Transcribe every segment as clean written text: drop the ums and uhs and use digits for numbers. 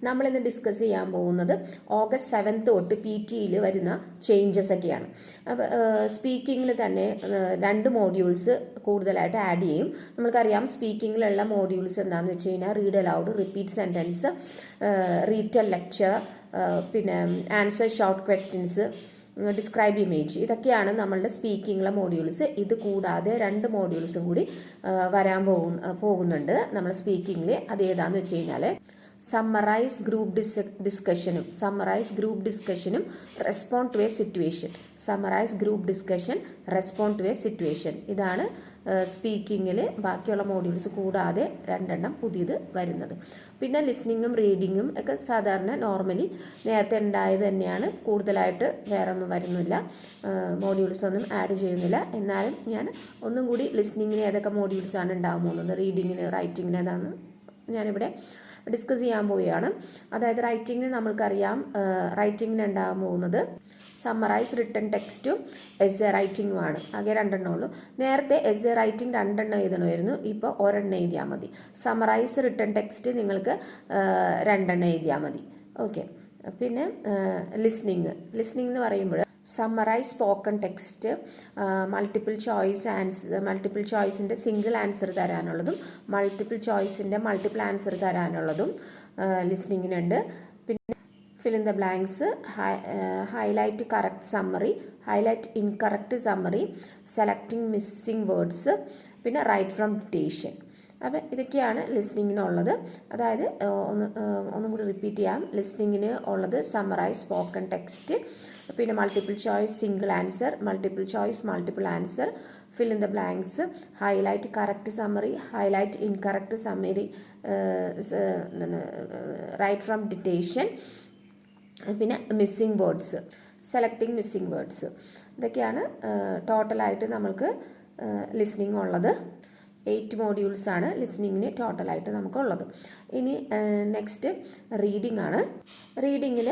നമ്മളിന്ന് ഡിസ്കസ് ചെയ്യാൻ പോകുന്നത് August 7th തൊട്ട് PT വരുന്ന ചേഞ്ചസ് ഒക്കെയാണ്. അപ്പോൾ സ്പീക്കിങ്ങിൽ തന്നെ 2 മോഡ്യൂൾസ് കൂടുതലായിട്ട് ആഡ് ചെയ്യും. നമ്മൾക്കറിയാം സ്പീക്കിങ്ങിലുള്ള മോഡ്യൂൾസ് എന്താണെന്ന് വെച്ച് കഴിഞ്ഞാൽ read aloud, repeat sentence, retell lecture, പിന്നെ answer short questions, describe image, ഇതൊക്കെയാണ് നമ്മളുടെ സ്പീക്കിങ്ങിലെ മോഡ്യൂൾസ്. ഇത് കൂടാതെ 2 മോഡ്യൂൾസും കൂടി വരാൻ പോകുന്നുണ്ട് നമ്മൾ സ്പീക്കിങ്ങിൽ. അത് ഏതാണെന്ന് വെച്ച് കഴിഞ്ഞാൽ സമ്മറൈസ് ഗ്രൂപ്പ് ഡിസ്കഷനും respond to a situation. Summarise group discussion, respond to a situation, ഇതാണ് സ്പീക്കിങ്ങിൽ ബാക്കിയുള്ള മോഡ്യൂൾസ് കൂടാതെ 2 പുതിയത് വരുന്നത്. പിന്നെ ലിസ്ണിങ്ങും റീഡിങ്ങും ഒക്കെ സാധാരണ നോർമലി നേരത്തെ ഉണ്ടായത് തന്നെയാണ്. കൂടുതലായിട്ട് വേറെ ഒന്നും വരുന്നില്ല, മോഡ്യൂൾസ് ഒന്നും ആഡ് ചെയ്യുന്നില്ല. എന്നാലും ഞാൻ ഒന്നും കൂടി ലിസ്ണിങ്ങിന് ഏതൊക്കെ മോഡ്യൂൾസാണ് ഉണ്ടാകാൻ പോകുന്നത്, റീഡിങ്ങിന്, റൈറ്റിങ്ങിന് ഏതാണെന്ന് ഞാനിവിടെ ഡിസ്കസ് ചെയ്യാൻ പോവുകയാണ്. അതായത് റൈറ്റിങ്ങിന് നമ്മൾക്കറിയാം, റൈറ്റിങ്ങിന് ഉണ്ടാകാൻ പോകുന്നത് സമ്മറൈസ് റിട്ടൺ ടെക്സ്റ്റും എസ്സേ റൈറ്റിങ്ങുമാണ്. ആകെ 2 ഉള്ളൂ. നേരത്തെ എസ്സേ റൈറ്റിംഗ് 2 എഴുതണമായിരുന്നു, ഇപ്പോൾ 1 എഴുതിയാൽ മതി. സമ്മറൈസ് റിട്ടൺ ടെക്സ്റ്റ് നിങ്ങൾക്ക് 2 എഴുതിയാൽ മതി. ഓക്കെ. പിന്നെ ലിസ്ണിങ് എന്ന് പറയുമ്പോൾ സമ്മറൈസ് സ്പോക്കൺ ടെക്സ്റ്റ്, മൾട്ടിപ്പിൾ ചോയ്സിൻ്റെ സിംഗിൾ ആൻസർ തരാനുള്ളതും മൾട്ടിപ്പിൾ ചോയ്സിൻ്റെ മൾട്ടിപ്പിൾ ആൻസർ തരാനുള്ളതും ലിസ്ണിങ്ങിനുണ്ട്. പിന്നെ fill in the blanks, highlight correct summary, highlight incorrect summary, selecting missing words, പിന്നെ write from dictation. അപ്പോൾ ഇതൊക്കെയാണ് ലിസ്ണിങ്ങിനുള്ളത്. അതായത് ഒന്നും കൂടി റിപ്പീറ്റ് ചെയ്യാം. ലിസ്ണിങ്ങിന് ഉള്ളത് സമ്മറൈസ് സ്പോക്കൺ ടെക്സ്റ്റ്, പിന്നെ multiple choice single answer, multiple choice multiple answer, fill in the blanks, highlight correct summary, highlight incorrect summary, write from dictation, പിന്നെ missing words, selecting missing words. ഇതൊക്കെയാണ് ടോട്ടലായിട്ട് നമ്മൾക്ക് ലിസ്ണിംഗ് ഉള്ളത്. 8 മോഡ്യൂൾസാണ് ലിസ്ണിങ്ങിന് ടോട്ടലായിട്ട് നമുക്കുള്ളത്. ഇനി next reading ആണ്. റീഡിങ്ങിൽ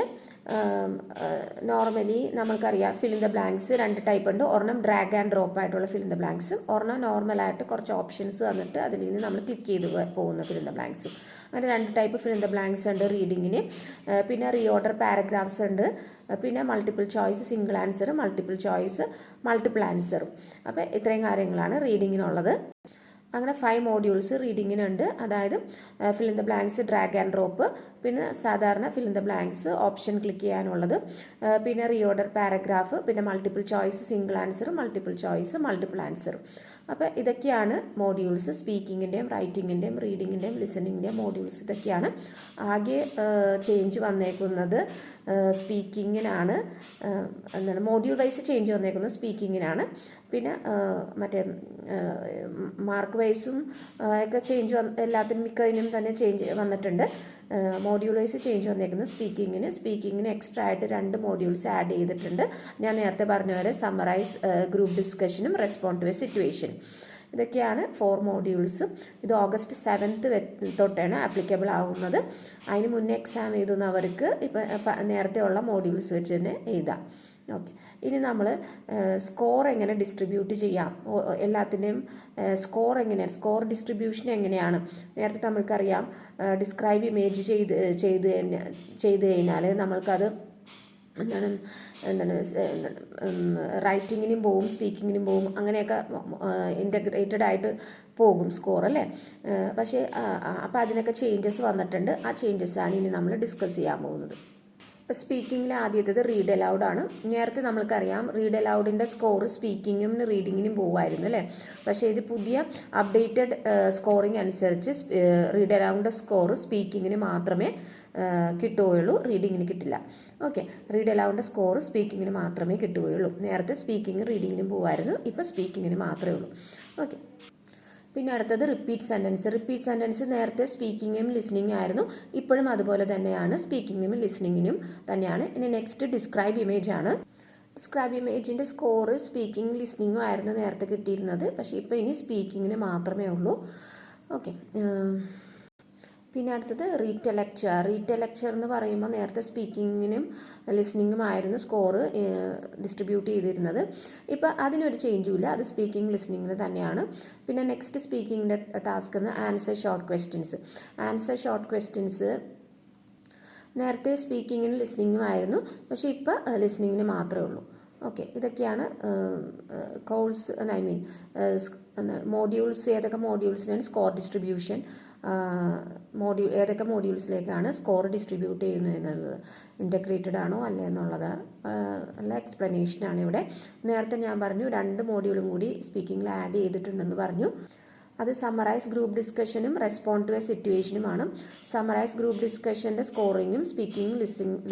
normally നമ്മൾക്കറിയാം fill in the blanks 2 type ഉണ്ട്. ഒരെണ്ണം ഡ്രാഗ് ആൻഡ് ഡ്രോപ്പ് ആയിട്ടുള്ള ഫിൽ ഇൻ ദ ബ്ലാങ്ക്സും, ഒരെണ്ണം നോർമലായിട്ട് കുറച്ച് ഓപ്ഷൻസ് തന്നിട്ട് അതിൽ നിന്ന് നമ്മൾ ക്ലിക്ക് ചെയ്ത് പോകുന്ന ഫിൽ ഇൻ ദ ബ്ലാങ്ക്സും. അങ്ങനെ 2 type fill in the blanks ഉണ്ട് റീഡിങ്ങിന്. പിന്നെ റീഓർഡർ പാരഗ്രാഫ്സ് ഉണ്ട്. പിന്നെ multiple choice single answer, multiple choice multiple ആൻസറും. അപ്പോൾ ഇത്രയും കാര്യങ്ങളാണ് റീഡിങ്ങിനുള്ളത്. അങ്ങനെ 5 മോഡ്യൂൾസ് റീഡിങ്ങിനുണ്ട്. അതായത് fill in the blanks, drag and drop, പിന്നെ സാധാരണ fill in the blanks option click ചെയ്യാനുള്ളത്, പിന്നെ റീഓർഡർ പാരഗ്രാഫ്, പിന്നെ multiple choice single answer, multiple choice multiple ആൻസറും. അപ്പോൾ ഇതൊക്കെയാണ് മോഡ്യൂൾസ്. സ്പീക്കിങ്ങിൻ്റെയും റൈറ്റിങ്ങിൻ്റെയും റീഡിങ്ങിൻ്റെയും ലിസണിങ്ങിൻ്റെയും മോഡ്യൂൾസ് ഇതൊക്കെയാണ്. ആകെ ചേഞ്ച് വന്നേക്കുന്നത് സ്പീക്കിങ്ങിനാണ്. എന്താണ് മോഡ്യൂൾ വൈസ് ചേഞ്ച് വന്നേക്കുന്നത് സ്പീക്കിങ്ങിനാണ്. പിന്നെ മറ്റേ മാർക്ക് വൈസും ഒക്കെ ചേഞ്ച് എല്ലാത്തിനും മിക്കതിനും തന്നെ ചേഞ്ച് വന്നിട്ടുണ്ട്. മോഡ്യൂൾ വൈസ് ചേഞ്ച് വന്നേക്കുന്നത് സ്പീക്കിങ്ങിന് എക്സ്ട്രാ ആയിട്ട് 2 മോഡ്യൂൾസ് ആഡ് ചെയ്തിട്ടുണ്ട്. ഞാൻ നേരത്തെ പറഞ്ഞ പോലെ സമ്മറൈസ് ഗ്രൂപ്പ് ഡിസ്കഷനും റെസ്പോണ്ട് ടു എ സിറ്റുവേഷൻ. ഇതൊക്കെയാണ് 4 മോഡ്യൂൾസ്. ഇത് August 7th തൊട്ടാണ് ആപ്ലിക്കബിൾ ആവുന്നത്. അതിന് മുന്നേ എക്സാം എഴുതുന്നവർക്ക് ഇപ്പം നേരത്തെ ഉള്ള മോഡ്യൂൾസ് വെച്ച് തന്നെ എഴുതാം. ഓക്കെ. ഇനി നമ്മൾ സ്കോർ എങ്ങനെ ഡിസ്ട്രിബ്യൂട്ട് ചെയ്യാം, എല്ലാത്തിൻ്റെയും സ്കോർ എങ്ങനെയാണ്, സ്കോർ ഡിസ്ട്രിബ്യൂഷൻ എങ്ങനെയാണ്. നേരത്തെ നമ്മൾക്കറിയാം ഡിസ്ക്രൈബ് ഇമേജ് ചെയ്ത് കഴിഞ്ഞാൽ നമ്മൾക്കത് എന്താണ് റൈറ്റിങ്ങിനും പോവും, സ്പീക്കിങ്ങിനും പോവും, അങ്ങനെയൊക്കെ ഇൻ്റഗ്രേറ്റഡ് ആയിട്ട് പോകും സ്കോർ, അല്ലേ? പക്ഷേ അപ്പോൾ അതിനൊക്കെ ചേഞ്ചസ് വന്നിട്ടുണ്ട്. ആ ചേഞ്ചസാണ് ഇനി നമ്മൾ ഡിസ്കസ് ചെയ്യാൻ പോകുന്നത്. ഇപ്പോൾ സ്പീക്കിങ്ങിൽ ആദ്യത്തേത് റീഡ് അലൗഡ് ആണ്. നേരത്തെ നമ്മൾക്കറിയാം റീഡ് അലൗഡിൻ്റെ സ്കോർ സ്പീക്കിങ്ങും റീഡിങ്ങിനും പോകുമായിരുന്നു, അല്ലേ? പക്ഷേ ഇത് പുതിയ അപ്ഡേറ്റഡ് സ്കോറിംഗ് അനുസരിച്ച് റീഡ് അലൗഡിൻ്റെ സ്കോർ സ്പീക്കിങ്ങിന് മാത്രമേ കിട്ടുകയുള്ളൂ, റീഡിങ്ങിന് കിട്ടില്ല. ഓക്കെ. റീഡ് അലൗഡിൻ്റെ സ്കോർ സ്പീക്കിങ്ങിന് മാത്രമേ കിട്ടുകയുള്ളൂ. നേരത്തെ സ്പീക്കിങ്ങും റീഡിങ്ങിനും പോകുമായിരുന്നു, ഇപ്പോൾ സ്പീക്കിങ്ങിന് മാത്രമേ ഉള്ളൂ. ഓക്കെ. പിന്നെ അടുത്തത് റിപ്പീറ്റ് സെൻറ്റൻസ് നേരത്തെ സ്പീക്കിങ്ങും ലിസ്ണിങ്ങും ആയിരുന്നു, ഇപ്പോഴും അതുപോലെ തന്നെയാണ്, സ്പീക്കിങ്ങിനും ലിസ്ണിങ്ങിനും തന്നെയാണ്. ഇനി നെക്സ്റ്റ് ഡിസ്ക്രൈബ് ഇമേജ് ആണ്. ഡിസ്ക്രൈബ് ഇമേജിൻ്റെ സ്കോർ സ്പീക്കിംഗ് ലിസ്ണിങ്ങും ആയിരുന്നു നേരത്തെ കിട്ടിയിരുന്നത്, പക്ഷേ ഇപ്പോൾ ഇനി സ്പീക്കിങ്ങിന് മാത്രമേ ഉള്ളൂ. ഓക്കെ. പിന്നെ അടുത്തത് റീറ്റെൽ ലെക്ചർ എന്ന് പറയുമ്പോൾ നേരത്തെ സ്പീക്കിങ്ങിനും ലിസ്ണിങ്ങും ആയിരുന്നു സ്കോർ ഡിസ്ട്രിബ്യൂട്ട് ചെയ്തിരുന്നത്. ഇപ്പോൾ അതിനൊരു ചേഞ്ചും ഇല്ല, അത് സ്പീക്കിംഗ് ലിസ്ണിങ്ങിന് തന്നെയാണ്. പിന്നെ നെക്സ്റ്റ് സ്പീക്കിങ്ങിൻ്റെ ടാസ്ക് എന്ന് ആൻസർ ഷോർട്ട് ക്വസ്റ്റ്യൻസ് നേരത്തെ സ്പീക്കിങ്ങിനും ലിസ്ണിങ്ങും ആയിരുന്നു, പക്ഷേ ഇപ്പോൾ ലിസ്ണിങ്ങിന് മാത്രമേ ഉള്ളൂ. ഓക്കെ, ഇതൊക്കെയാണ് കോഴ്സ് മോഡ്യൂൾസ്. ഏതൊക്കെ മോഡ്യൂൾസിനാണ് സ്കോർ ഡിസ്ട്രിബ്യൂഷൻ, ഏതൊക്കെ മോഡ്യൂൾസിലേക്കാണ് സ്കോർ ഡിസ്ട്രിബ്യൂട്ട് ചെയ്യുന്നത് എന്നുള്ളത്, ഇൻ്റഗ്രേറ്റഡ് ആണോ അല്ലേ എന്നുള്ളത് ഉള്ള എക്സ്പ്ലനേഷനാണ് ഇവിടെ. നേരത്തെ ഞാൻ പറഞ്ഞു 2 മോഡ്യൂളും കൂടി സ്പീക്കിങ്ങിൽ ആഡ് ചെയ്തിട്ടുണ്ടെന്ന് പറഞ്ഞു. അത് സമ്മറൈസ് ഗ്രൂപ്പ് ഡിസ്കഷനും റെസ്പോണ്ട് ടു എ സിറ്റുവേഷനുമാണ്. സമ്മറൈസ് ഗ്രൂപ്പ് ഡിസ്കഷൻ്റെ സ്കോറിങ്ങും സ്പീക്കിങ്ങും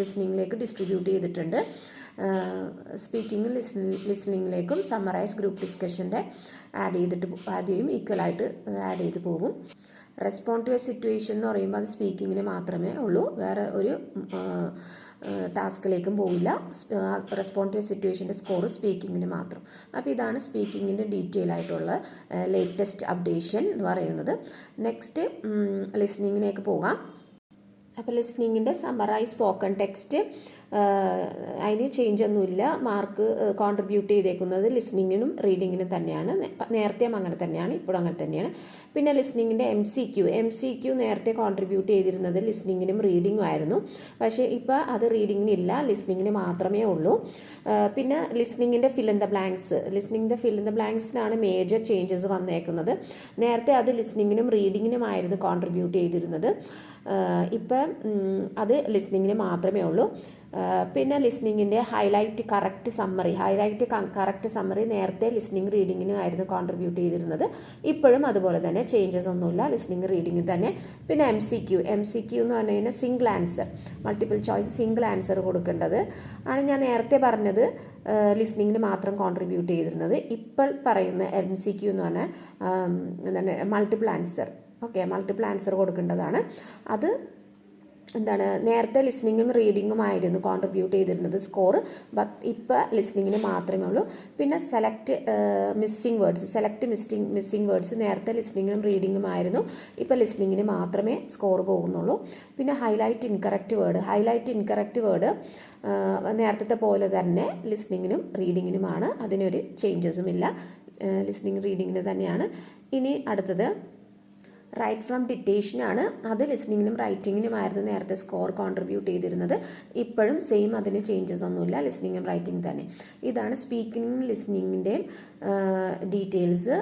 ലിസ്ണിങ്ങിലേക്ക് ഡിസ്ട്രിബ്യൂട്ട് ചെയ്തിട്ടുണ്ട്. സ്പീക്കിങ്ങും ലിസ്ണിങ്ങിലേക്കും സമ്മറൈസ് ഗ്രൂപ്പ് ഡിസ്കഷൻ്റെ ആദ്യം ഈക്വലായിട്ട് ആഡ് ചെയ്ത് പോകും. റെസ്പോണ്ട് ടു എ സിറ്റുവേഷൻ എന്ന് പറയുമ്പോൾ അത് സ്പീക്കിങ്ങിന് മാത്രമേ ഉള്ളൂ, വേറെ ഒരു ടാസ്കിലേക്കും പോവില്ല. റെസ്പോണ്ട് ടു എ സിറ്റുവേഷൻ്റെ സ്കോർ സ്പീക്കിങ്ങിന് മാത്രം. അപ്പോൾ ഇതാണ് സ്പീക്കിങ്ങിൻ്റെ ഡീറ്റെയിൽ ആയിട്ടുള്ള ലേറ്റസ്റ്റ് അപ്ഡേഷൻ എന്ന് പറയുന്നത്. നെക്സ്റ്റ് ലിസ്ണിങ്ങിലേക്ക് പോകാം. അപ്പോൾ ലിസ്ണിങ്ങിൻ്റെ സമ്മറൈസ് സ്പോക്കൺ ടെക്സ്റ്റ് അതിന് ചേഞ്ച് ഒന്നുമില്ല. മാർക്ക് കോൺട്രിബ്യൂട്ട് ചെയ്തേക്കുന്നത് ലിസ്ണിങ്ങിനും റീഡിങ്ങിനും തന്നെയാണ്. നേരത്തെയും അങ്ങനെ തന്നെയാണ്, ഇപ്പോഴും അങ്ങനെ തന്നെയാണ്. പിന്നെ ലിസ്ണിങ്ങിൻ്റെ MCQ നേരത്തെ കോൺട്രിബ്യൂട്ട് ചെയ്തിരുന്നത് ലിസ്ണിങ്ങിനും റീഡിങ്ങും ആയിരുന്നു. പക്ഷേ ഇപ്പോൾ അത് റീഡിങ്ങിനില്ല, ലിസ്ണിങ്ങിന് മാത്രമേ ഉള്ളൂ. പിന്നെ ലിസ്ണിങ്ങിൻ്റെ ഫിൽ ഇൻ ദ ബ്ലാങ്ക്സിനാണ് മേജർ ചേഞ്ചസ് വന്നേക്കുന്നത്. നേരത്തെ അത് ലിസ്ണിങ്ങിനും റീഡിങ്ങിനുമായിരുന്നു കോൺട്രിബ്യൂട്ട് ചെയ്തിരുന്നത്. ഇപ്പം അത് ലിസ്ണിങ്ങിന് മാത്രമേ ഉള്ളൂ. പിന്നെ ലിസ്ണിങ്ങിൻ്റെ ഹൈലൈറ്റ് കറക്റ്റ് സമ്മറി നേരത്തെ ലിസ്ണിങ് റീഡിങ്ങിനും ആയിരുന്നു കോൺട്രിബ്യൂട്ട് ചെയ്തിരുന്നത്. ഇപ്പോഴും അതുപോലെ തന്നെ ചേഞ്ചസ് ഒന്നുമില്ല, ലിസ്ണിങ് റീഡിങ്ങിൽ തന്നെ. പിന്നെ MCQ എന്ന് പറഞ്ഞു കഴിഞ്ഞാൽ single answer, multiple choice single answer കൊടുക്കേണ്ടത് ആണ്. ഞാൻ നേരത്തെ പറഞ്ഞത് ലിസ്ണിങ്ങിന് മാത്രം കോൺട്രിബ്യൂട്ട് ചെയ്തിരുന്നത്. ഇപ്പോൾ പറയുന്ന MCQ എന്ന് പറഞ്ഞാൽ എന്താണ് multiple answer. Okay, multiple answer കൊടുക്കേണ്ടതാണ്. അത് നേരത്തെ ലിസ്ണിങ്ങും റീഡിങ്ങും ആയിരുന്നു കോൺട്രിബ്യൂട്ട് ചെയ്തിരുന്നത് സ്കോർ, ബട്ട് ഇപ്പോൾ ലിസ്ണിങ്ങിന് മാത്രമേ ഉള്ളൂ. പിന്നെ സെലക്ട് മിസ്സിംഗ് വേർഡ്സ് നേരത്തെ ലിസ്ണിങ്ങിനും റീഡിങ്ങും ആയിരുന്നു, ഇപ്പോൾ ലിസ്ണിങ്ങിന് മാത്രമേ സ്കോർ പോകുന്നുള്ളൂ. പിന്നെ ഹൈലൈറ്റ് ഇൻകറക്റ്റ് വേർഡ് നേരത്തെ പോലെ തന്നെ ലിസ്ണിങ്ങിനും റീഡിങ്ങിനുമാണ്, അതിനൊരു ചേഞ്ചസും ഇല്ല, ലിസ്ണിങ് റീഡിങ്ങിന് തന്നെയാണ്. ഇനി അടുത്തത് റൈറ്റ് ഫ്രം ഡിക്റ്റേഷനാണ്. അത് ലിസ്ണിങ്ങിനും റൈറ്റിങ്ങിനുമായിരുന്നു നേരത്തെ സ്കോർ കോൺട്രിബ്യൂട്ട് ചെയ്തിരുന്നത്. ഇപ്പോഴും സെയിം, അതിന് ചേഞ്ചസ് ഒന്നുമില്ല, ലിസ്ണിങ്ങും റൈറ്റിംഗ് തന്നെ. ഇതാണ് സ്പീക്കിങ്ങും ലിസ്ണിങ്ങിൻ്റെയും ഡീറ്റെയിൽസ്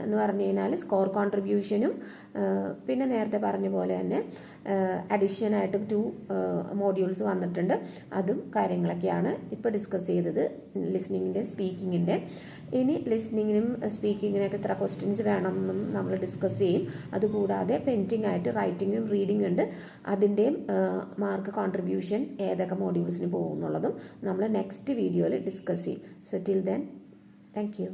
എന്ന് പറഞ്ഞു കഴിഞ്ഞാൽ സ്കോർ കോൺട്രിബ്യൂഷനും പിന്നെ നേരത്തെ പറഞ്ഞ പോലെ തന്നെ അഡീഷനായിട്ട് 2 മോഡ്യൂൾസ് വന്നിട്ടുണ്ട്. അതും കാര്യങ്ങളൊക്കെയാണ് ഇപ്പോൾ ഡിസ്കസ് ചെയ്തത് ലിസ്ണിങ്ങിൻ്റെ സ്പീക്കിങ്ങിൻ്റെ. ഇനി ലിസ്ണിങ്ങിനും സ്പീക്കിങ്ങിനൊക്കെ എത്ര ക്വസ്റ്റ്യൻസ് വേണമെന്നും നമ്മൾ ഡിസ്കസ് ചെയ്യും. അതുകൂടാതെ പെൻഡിങ് ആയിട്ട് റൈറ്റിങ്ങും റീഡിംഗ് ഉണ്ട്, അതിൻ്റെയും മാർക്ക് കോൺട്രിബ്യൂഷൻ ഏതൊക്കെ മോഡ്യൂൾസിന് പോകും എന്നുള്ളതും നമ്മൾ നെക്സ്റ്റ് വീഡിയോയിൽ ഡിസ്കസ് ചെയ്യും. So till then, thank you.